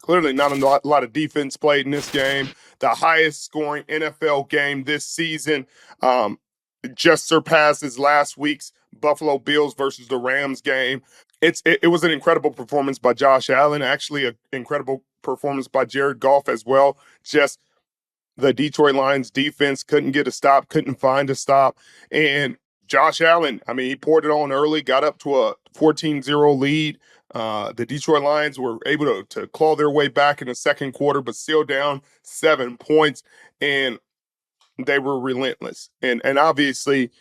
Clearly not a lot of defense played in this game. The highest scoring NFL game this season. Um, just surpasses last week's Buffalo Bills versus the Rams game. It was an incredible performance by Josh Allen, actually an incredible performance by Jared Goff as well. Just the Detroit Lions defense couldn't get a stop, couldn't find a stop. And Josh Allen, I mean, he poured it on early, got up to a 14-0 lead. The Detroit Lions were able to claw their way back in the second quarter, but still down 7 points. And they were relentless. And obviously,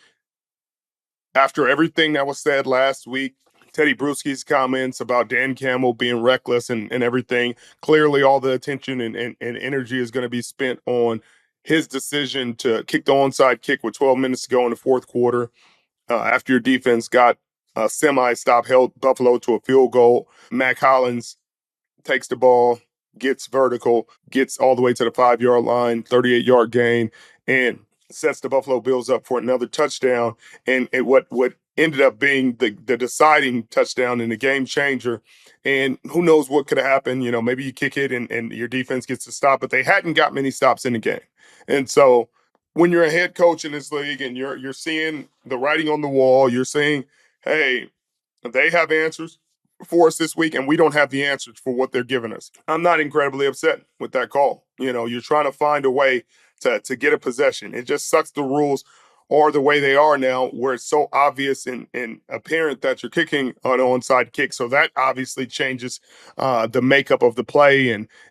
after everything that was said last week, Teddy Bruschi's comments about Dan Campbell being reckless and everything, clearly all the attention and energy is going to be spent on his decision to kick the onside kick with 12 minutes to go in the fourth quarter after your defense got a semi-stop, held Buffalo to a field goal. Mac Hollins takes the ball, gets vertical, gets all the way to the 5-yard line, 38-yard gain, and sets the Buffalo Bills up for another touchdown. And what ended up being the deciding touchdown and the game changer. And who knows what could have happened. You know, maybe you kick it and your defense gets to stop, but they hadn't got many stops in the game. And so when you're a head coach in this league and you're seeing the writing on the wall, you're saying, hey, they have answers for us this week, and we don't have the answers for what they're giving us. I'm not incredibly upset with that call. You know, you're trying to find a way to get a possession. It just sucks the rules are the way they are now, where it's so obvious and apparent that you're kicking an onside kick. So that obviously changes the makeup of the play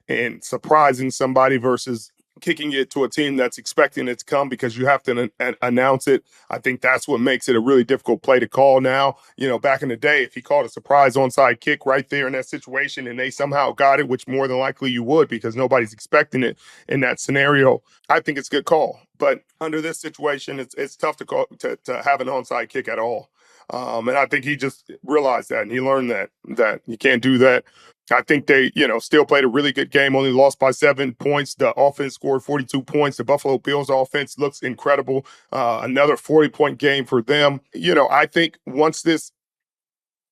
and surprising somebody versus kicking it to a team that's expecting it to come because you have to announce it. I think that's what makes it a really difficult play to call now. You know, back in the day, if he called a surprise onside kick right there in that situation and they somehow got it, which more than likely you would because nobody's expecting it in that scenario, I think it's a good call. But under this situation, it's tough to call to have an onside kick at all. And I think he just realized that and he learned that you can't do that. I think they, still played a really good game, only lost by 7 points. The offense scored 42 points. The Buffalo Bills offense looks incredible. Another 40-point game for them. I think once this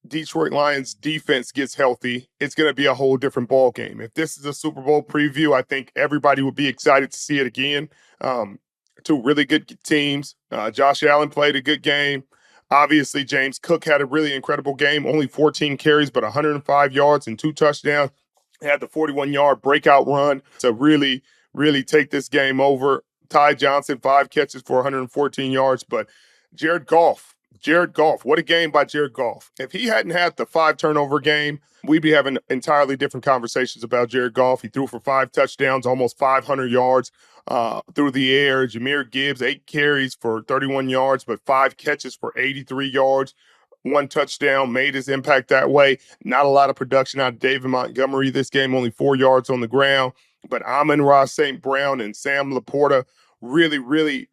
Detroit Lions defense gets healthy, it's going to be a whole different ball game. If this is a Super Bowl preview, I think everybody would be excited to see it again. Two really good teams. Josh Allen played a good game. Obviously, James Cook had a really incredible game, only 14 carries, but 105 yards and 2 touchdowns. He had the 41-yard breakout run to really, really take this game over. Ty Johnson, 5 catches for 114 yards. But Jared Goff, what a game by Jared Goff. If he hadn't had the 5-turnover game, we'd be having entirely different conversations about Jared Goff. He threw for 5 touchdowns, almost 500 yards through the air. Jahmyr Gibbs, 8 carries for 31 yards, but 5 catches for 83 yards. 1 touchdown, made his impact that way. Not a lot of production out of David Montgomery this game, only 4 yards on the ground. But Amon-Ra St. Brown and Sam Laporta really, really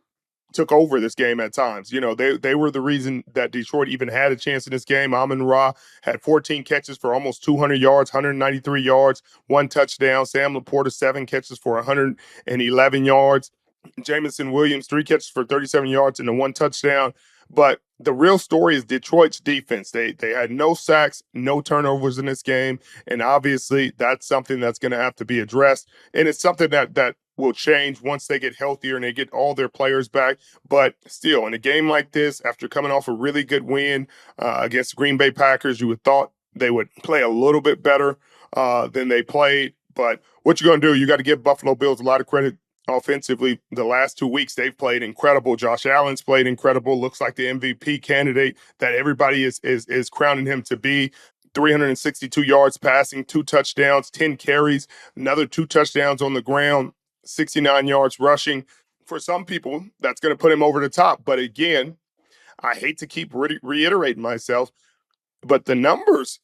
took over this game at times. They were the reason that Detroit even had a chance in this game. Amon-Ra had 14 catches for almost 200 yards, 193 yards, 1 touchdown. Sam Laporta, 7 catches for 111 yards. Jamison Williams, 3 catches for 37 yards and 1 touchdown. But the real story is Detroit's defense. They had no sacks, no turnovers in this game. And obviously that's something that's going to have to be addressed. And it's something that will change once they get healthier and they get all their players back. But still, in a game like this, after coming off a really good win against the Green Bay Packers, you would thought they would play a little bit better than they played. But what you're going to do, you got to give Buffalo Bills a lot of credit offensively. The last 2 weeks, they've played incredible. Josh Allen's played incredible. Looks like the MVP candidate that everybody is crowning him to be. 362 yards passing, 2 touchdowns, 10 carries, another 2 touchdowns on the ground. 69 yards rushing. For some people, that's going to put him over the top. But again, I hate to keep reiterating myself, but the numbers,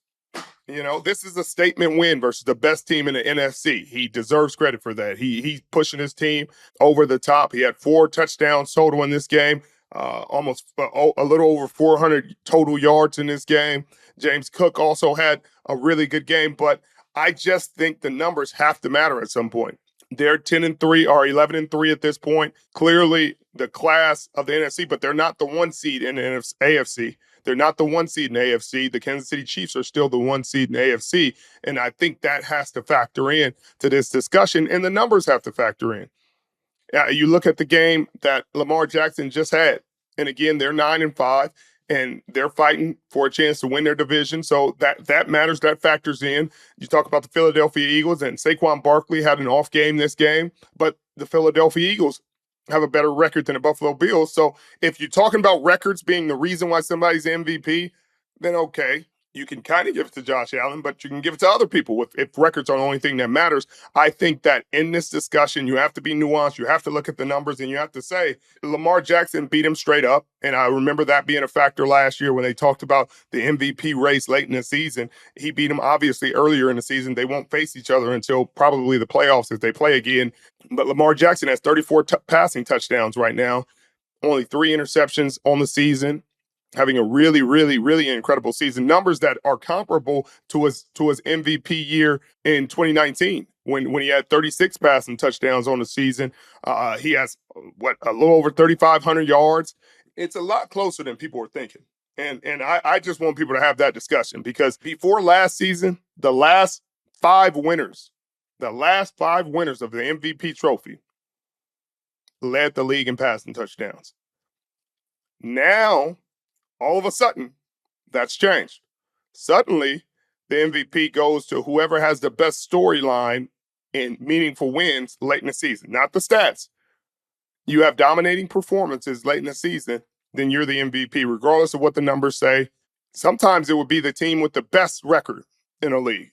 this is a statement win versus the best team in the NFC. He deserves credit for that. He's pushing his team over the top. He had 4 touchdowns total in this game, almost a little over 400 total yards in this game. James Cook also had a really good game, but I just think the numbers have to matter at some point. They're 10-3 or 11-3 at this point. Clearly the class of the NFC, but they're not the 1 seed in the AFC. They're not the 1 seed in the AFC. The Kansas City Chiefs are still the 1 seed in the AFC. And I think that has to factor in to this discussion, and the numbers have to factor in. You look at the game that Lamar Jackson just had, and again, they're 9-5, and they're fighting for a chance to win their division. So that matters. That factors in. You talk about the Philadelphia Eagles, and Saquon Barkley had an off game this game, but the Philadelphia Eagles have a better record than the Buffalo Bills. So if you're talking about records being the reason why somebody's MVP, then okay, you can kind of give it to Josh Allen, but you can give it to other people if records are the only thing that matters. I think that in this discussion, you have to be nuanced. You have to look at the numbers, and you have to say Lamar Jackson beat him straight up. And I remember that being a factor last year when they talked about the MVP race late in the season. He beat him obviously earlier in the season. They won't face each other until probably the playoffs if they play again. But Lamar Jackson has 34 passing touchdowns right now, only 3 interceptions on the season, having a really, really, really incredible season. Numbers that are comparable to his MVP year in 2019 when he had 36 passing touchdowns on the season. He has a little over 3,500 yards. It's a lot closer than people were thinking. And I just want people to have that discussion, because before last season, the last five winners of the MVP trophy led the league in passing touchdowns. Now, all of a sudden, that's changed. Suddenly, the MVP goes to whoever has the best storyline in meaningful wins late in the season, not the stats. You have dominating performances late in the season, then you're the MVP, regardless of what the numbers say. Sometimes it would be the team with the best record in a league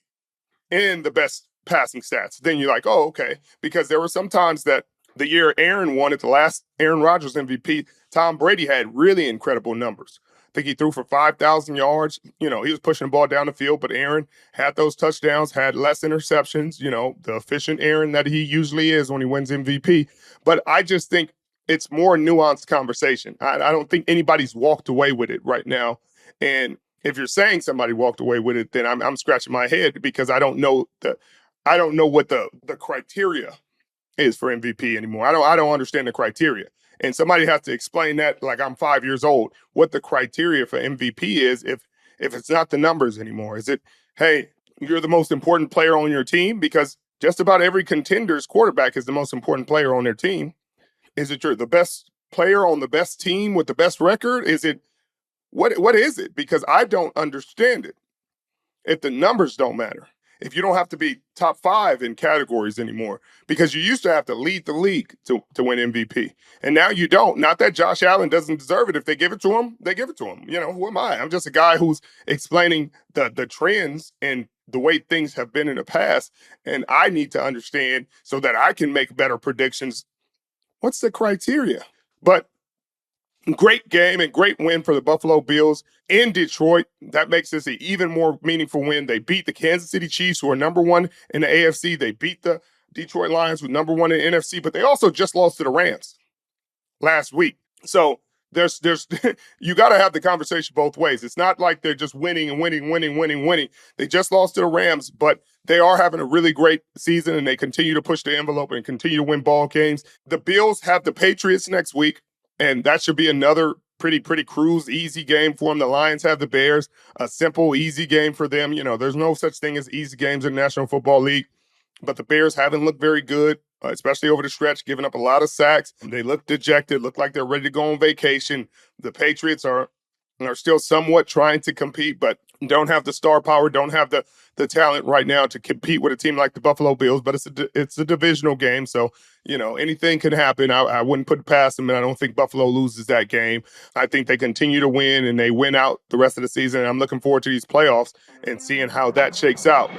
and the best passing stats. Then you're like, oh, okay. Because there were some times that the year Aaron won it, the last Aaron Rodgers MVP, Tom Brady had really incredible numbers. I think he threw for 5,000 yards. He was pushing the ball down the field, but Aaron had those touchdowns, had less interceptions, the efficient Aaron that he usually is when he wins MVP. But I just think it's more nuanced conversation. I don't think anybody's walked away with it right now. And if you're saying somebody walked away with it, then I'm scratching my head, because I don't know what the criteria is for MVP anymore. I don't understand the criteria. And somebody has to explain that, like I'm 5 years old, what the criteria for MVP is if it's not the numbers anymore. Is it, hey, you're the most important player on your team? Because just about every contender's quarterback is the most important player on their team. Is it you're the best player on the best team with the best record? Is it, what is it? Because I don't understand it. If the numbers don't matter, if you don't have to be top 5 in categories anymore, because you used to have to lead the league to win MVP. And now you don't. Not that Josh Allen doesn't deserve it. If they give it to him, they give it to him. Who am I? I'm just a guy who's explaining the trends and the way things have been in the past. And I need to understand so that I can make better predictions. What's the criteria? But great game and great win for the Buffalo Bills in Detroit. That makes this an even more meaningful win. They beat the Kansas City Chiefs, who are number 1 in the AFC. They beat the Detroit Lions, who are number 1 in the NFC, but they also just lost to the Rams last week. So there's you got to have the conversation both ways. It's not like they're just winning and winning. They just lost to the Rams, but they are having a really great season, and they continue to push the envelope and continue to win ball games. The Bills have the Patriots next week, and that should be another pretty cruise, easy game for them. The Lions have the Bears, a simple, easy game for them. There's no such thing as easy games in the National Football League, but the Bears haven't looked very good, especially over the stretch, giving up a lot of sacks. They look dejected, look like they're ready to go on vacation. The Patriots are still somewhat trying to compete, but don't have the star power, don't have the talent right now to compete with a team like the Buffalo Bills. But it's a divisional game, so anything can happen. I wouldn't put it past them, and I don't think Buffalo loses that game. I think they continue to win, and they win out the rest of the season. And I'm looking forward to these playoffs and seeing how that shakes out.